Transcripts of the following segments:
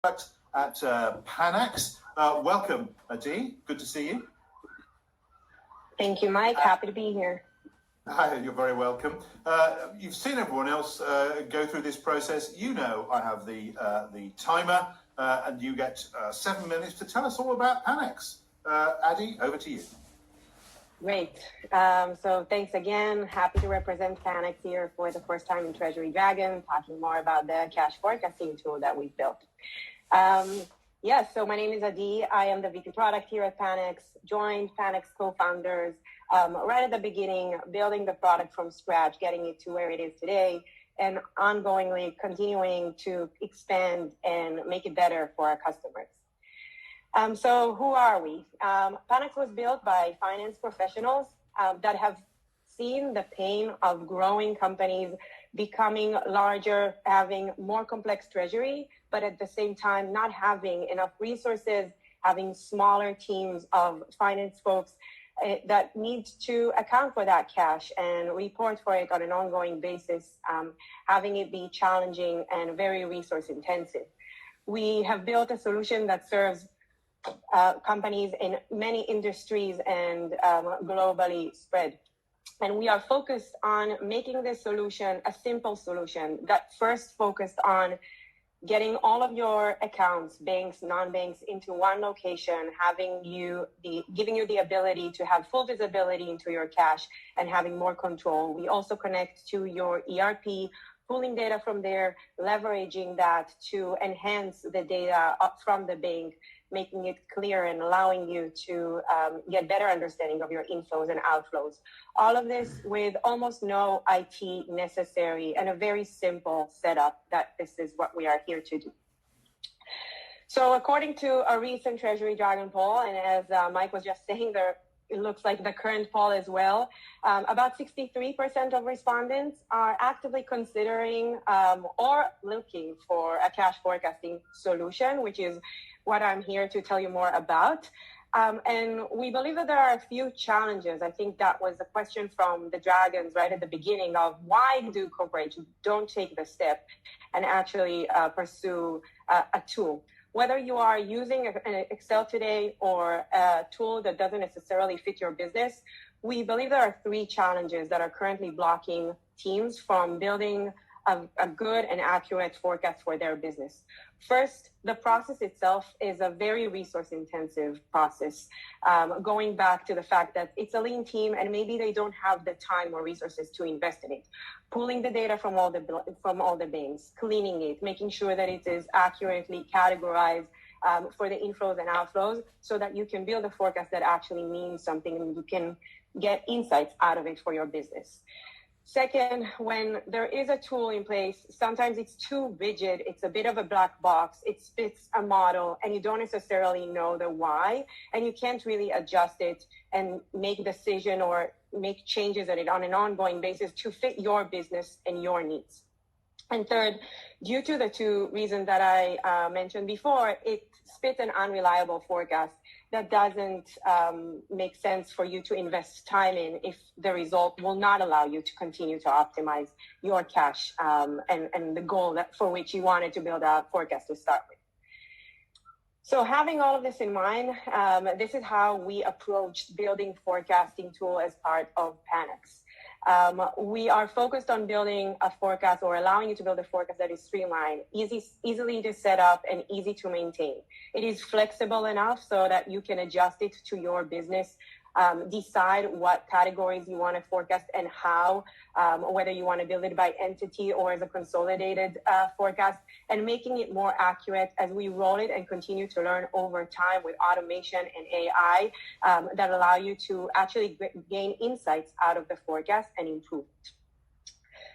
at Panax. Welcome, Adi. Good to see you. Thank you, Mike. Happy to be here. Hi, you're very welcome. You've seen everyone else go through this process. You know I have the timer, and you get 7 minutes to tell us all about Panax. Adi, over to you. Great. So thanks again. Happy to represent Panax here for the first time in Treasury Dragon, talking more about the cash forecasting tool that we've built. Yes, so my name is Adi. I am the VP product here at Panax, joined Panax co-founders right at the beginning, building the product from scratch, getting it to where it is today, and ongoingly continuing to expand and make it better for our customers. So who are we? Panax was built by finance professionals that have seen the pain of growing companies becoming larger, having more complex treasury, but at the same time not having enough resources, having smaller teams of finance folks that need to account for that cash and report for it on an ongoing basis, having it be challenging and very resource intensive. We have built a solution that serves companies in many industries and globally spread. And we are focused on making this solution a simple solution that first focused on getting all of your accounts, banks, non-banks, into one location, giving you the ability to have full visibility into your cash and having more control. We also connect to your ERP, pulling data from there, leveraging that to enhance the data up from the bank, making it clear and allowing you to get better understanding of your inflows and outflows. All of this with almost no IT necessary and a very simple setup that this is what we are here to do. So according to a recent Treasury Dragon poll, and as Mike was just saying, it looks like the current poll as well, about 63% of respondents are actively considering or looking for a cash forecasting solution, which is what I'm here to tell you more about. And we believe that there are a few challenges. I think that was a question from the Dragons right at the beginning of why do corporations don't take the step and actually pursue a tool. Whether you are using an Excel today or a tool that doesn't necessarily fit your business, we believe there are three challenges that are currently blocking teams from building a good and accurate forecast for their business. First, the process itself is a very resource-intensive process, going back to the fact that it's a lean team and maybe they don't have the time or resources to invest in it. Pulling the data from all the banks, cleaning it, making sure that it is accurately categorized for the inflows and outflows so that you can build a forecast that actually means something and you can get insights out of it for your business. Second, when there is a tool in place, sometimes it's too rigid. It's a bit of a black box. It fits a model and you don't necessarily know the why, and you can't really adjust it and make a decision or make changes at it on an ongoing basis to fit your business and your needs. And third, due to the two reasons that I mentioned before, it spits an unreliable forecast that doesn't make sense for you to invest time in if the result will not allow you to continue to optimize your cash and the goal for which you wanted to build a forecast to start with. So having all of this in mind, this is how we approached building forecasting tool as part of Panax. We are focused on building a forecast or allowing you to build a forecast that is streamlined, easily to set up and easy to maintain. It is flexible enough so that you can adjust it to your business, decide what categories you want to forecast and how, whether you want to build it by entity or as a consolidated forecast, and making it more accurate as we roll it and continue to learn over time with automation and AI that allow you to actually gain insights out of the forecast and improve it.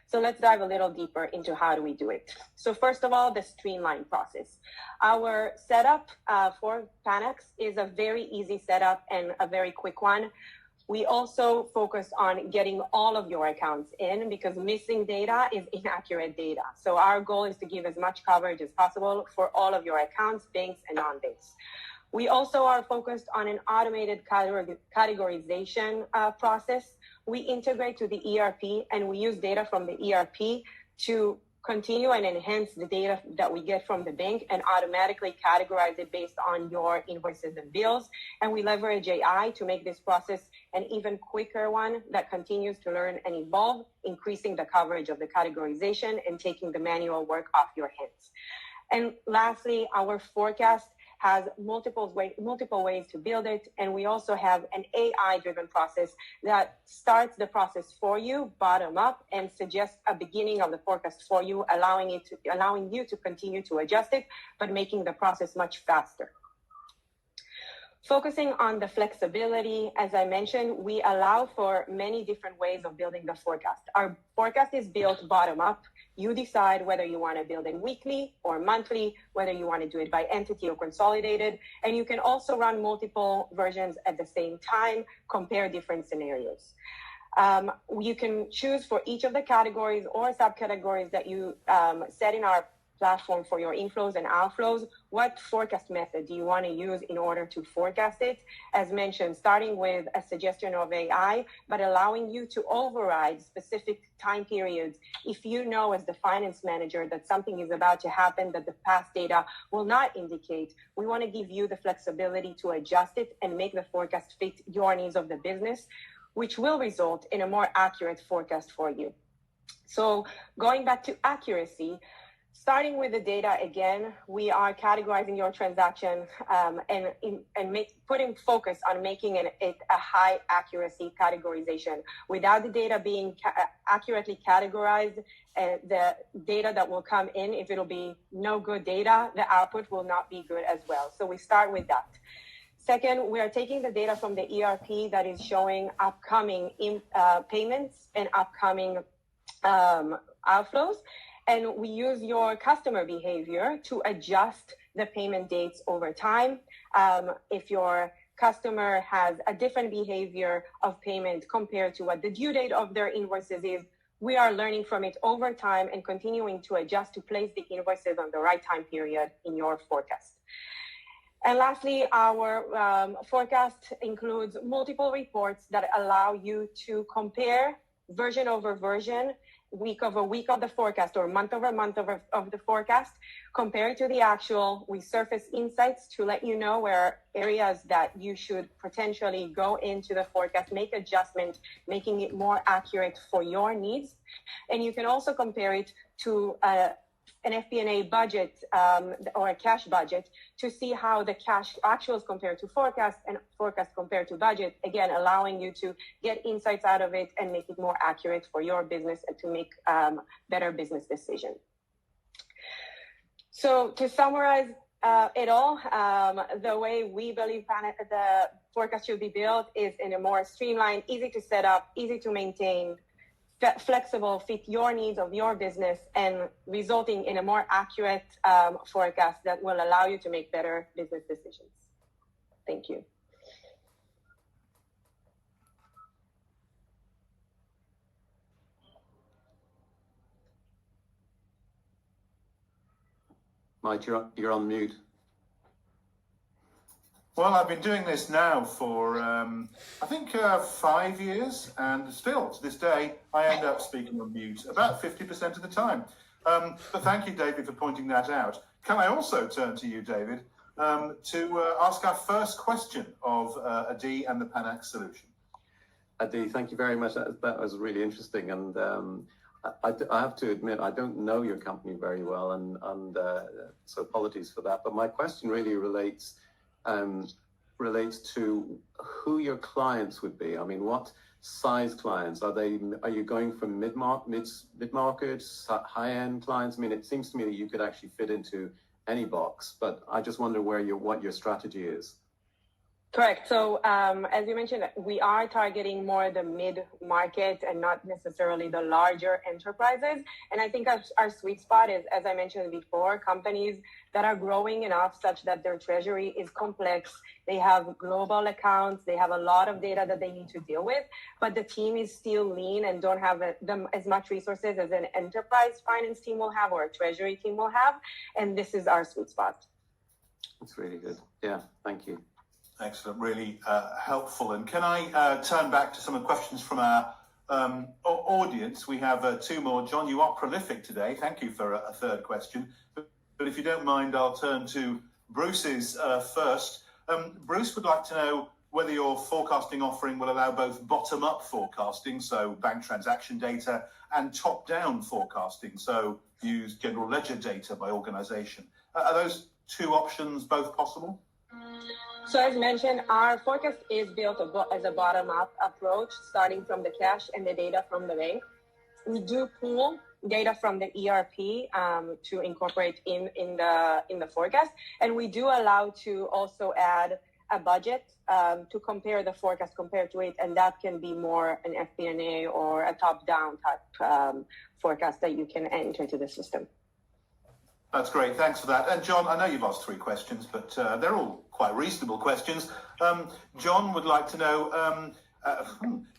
So let's dive a little deeper into how do we do it. So first of all, the streamlined process. Our setup for Panax is a very easy setup and a very quick one. We also focus on getting all of your accounts in because missing data is inaccurate data. So our goal is to give as much coverage as possible for all of your accounts, banks and non-banks. We also are focused on an automated categorization process. We integrate to the ERP and we use data from the ERP to continue and enhance the data that we get from the bank and automatically categorize it based on your invoices and bills. And we leverage AI to make this process an even quicker one that continues to learn and evolve, increasing the coverage of the categorization and taking the manual work off your hands. And lastly, our forecast has multiple ways to build it. And we also have an AI-driven process that starts the process for you, bottom up, and suggests a beginning of the forecast for you, allowing you to continue to adjust it, but making the process much faster. Focusing on the flexibility, as I mentioned, we allow for many different ways of building the forecast. Our forecast is built bottom up. You decide whether you want to build it weekly or monthly, whether you want to do it by entity or consolidated. And you can also run multiple versions at the same time, compare different scenarios. You can choose for each of the categories or subcategories that you set in our platform for your inflows and outflows. What forecast method do you want to use in order to forecast it? As mentioned, starting with a suggestion of AI, but allowing you to override specific time periods. If you know as the finance manager that something is about to happen that the past data will not indicate, we want to give you the flexibility to adjust it and make the forecast fit your needs of the business, which will result in a more accurate forecast for you. So going back to accuracy, starting with the data again, we are categorizing your transaction putting focus on making it a high accuracy categorization. Without the data being accurately categorized, the data that will come in, if it'll be no good data, the output will not be good as well. So we start with that. Second, we are taking the data from the ERP that is showing upcoming payments and upcoming outflows. And we use your customer behavior to adjust the payment dates over time. If your customer has a different behavior of payment compared to what the due date of their invoices is, we are learning from it over time and continuing to adjust to place the invoices on the right time period in your forecast. And lastly, our forecast includes multiple reports that allow you to compare version over version, week over week of the forecast or month over month of the forecast, compared to the actual. We surface insights to let you know where areas that you should potentially go into the forecast, make adjustment, making it more accurate for your needs. And you can also compare it to an FP&A budget or a cash budget to see how the cash actuals compare to forecast and forecast compared to budget, again, allowing you to get insights out of it and make it more accurate for your business and to make better business decisions. So to summarize it all, the way we believe the forecast should be built is in a more streamlined, easy to set up, easy to maintain, flexible, fit your needs of your business, and resulting in a more accurate forecast that will allow you to make better business decisions. Thank you. Mike, you're on mute. Well, I've been doing this now for, I think, 5 years, and still, to this day, I end up speaking on mute about 50% of the time. But thank you, David, for pointing that out. Can I also turn to you, David, to ask our first question of Adi and the Panax solution? Adi, thank you very much. That was really interesting. And I have to admit, I don't know your company very well, and so apologies for that. But my question really relates to who your clients would be. I mean, what size clients are you going from mid-market, high-end clients? I mean, it seems to me that you could actually fit into any box, but I just wonder what your strategy is. Correct. So as you mentioned, we are targeting more the mid-market and not necessarily the larger enterprises. And I think our sweet spot is, as I mentioned before, companies that are growing enough such that their treasury is complex. They have global accounts. They have a lot of data that they need to deal with, but the team is still lean and don't have as much resources as an enterprise finance team will have or a treasury team will have. And this is our sweet spot. That's really good. Yeah, thank you. Excellent, really helpful. And can I turn back to some of the questions from our audience, we have two more. John, you are prolific today. Thank you for a third question. But if you don't mind, I'll turn to Bruce's first. Bruce would like to know whether your forecasting offering will allow both bottom-up forecasting, so bank transaction data, and top-down forecasting, so use general ledger data by organization. Are those two options both possible? So as mentioned, our forecast is built as a bottom-up approach, starting from the cash and the data from the bank. We do pull data from the ERP to incorporate in the forecast, and we do allow to also add a budget to compare the forecast compared to it, and that can be more an FP&A or a top-down type forecast that you can enter to the system. That's great. Thanks for that. And John, I know you've asked three questions, but they're all quite reasonable questions. John would like to know,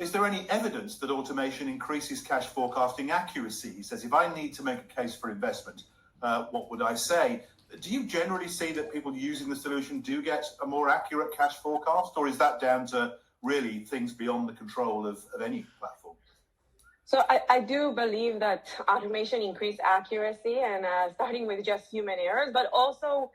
is there any evidence that automation increases cash forecasting accuracy? He says, if I need to make a case for investment, what would I say? Do you generally see that people using the solution do get a more accurate cash forecast, or is that down to really things beyond the control of any platform? So I do believe that automation increases accuracy, and starting with just human errors, but also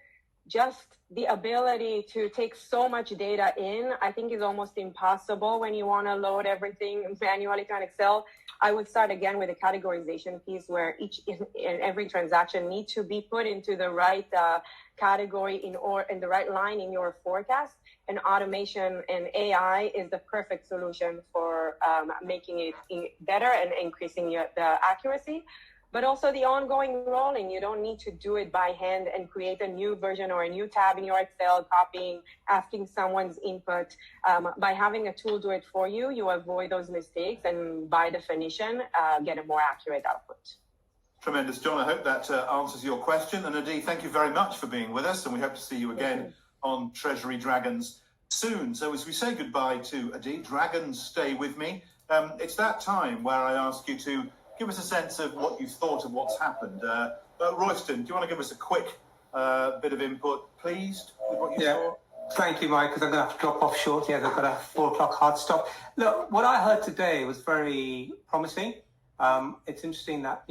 just the ability to take so much data in, I think is almost impossible when you want to load everything manually to an Excel. I would start again with a categorization piece where each and every transaction needs to be put into the right category in the right line in your forecast. And automation and AI is the perfect solution for making it better and increasing the accuracy. But also the ongoing rolling, you don't need to do it by hand and create a new version or a new tab in your Excel, copying, asking someone's input. By having a tool do it for you, you avoid those mistakes and by definition, get a more accurate output. Tremendous, John. I hope that answers your question. And Adi, thank you very much for being with us. And we hope to see you again on Treasury Dragons soon. So as we say goodbye to Adi, Dragons stay with me. It's that time where I ask you to give us a sense of what you thought of what's happened. Royston, do you want to give us a quick bit of input, pleased with what you saw? Thank you, Mike, because I'm going to have to drop off shortly as I've got a 4 o'clock hard stop. Look, what I heard today was very promising. It's interesting that,